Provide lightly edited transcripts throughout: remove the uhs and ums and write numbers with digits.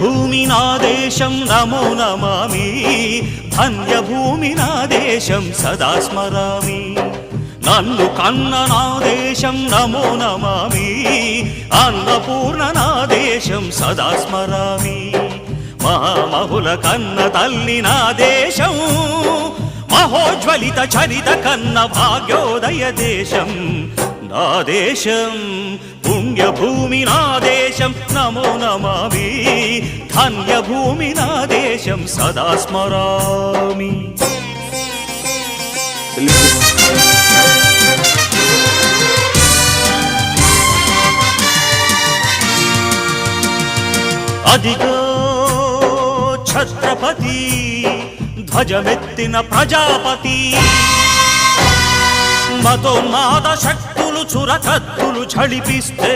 పుణ్యభూమి నా దేశం నమో నమామి, ధన్యభూమి నా దేశం సదా స్మరామి. నన్ను కన్న నా దేశం నమో నమామి, అన్నపూర్ణ నా దేశం సదా స్మరామి. మహామహుల కన్న తల్లి నా దేశం, మహోజ్వలిత చరిత కన్న భాగ్యోదయ దేశం నా దేశం. పుణ్యభూమి నా దేశం నమో నమామి, ధన్యభూమి నా దేశం సదా స్మరామి. అదిగో ఛత్రపతి ధ్వజమెత్తిన ప్రజాపతి, మతోన్మాద శక్తులు చురకత్తులు ఝళిపిస్తే,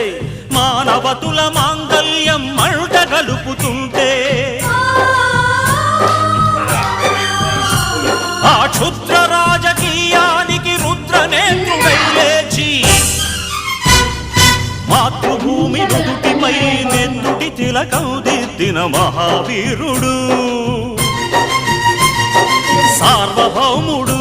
మానవతుల మాంగల్యం మంట గలుపుతుంటే, ఆ క్షుద్ర రాజకీయానికి రుద్రనేత్రుడై లేచి, మాతృభూమి నుదుటిపై నెందుటి తిలకం దిద్దిన మహావీరుడు, సార్వభౌముడు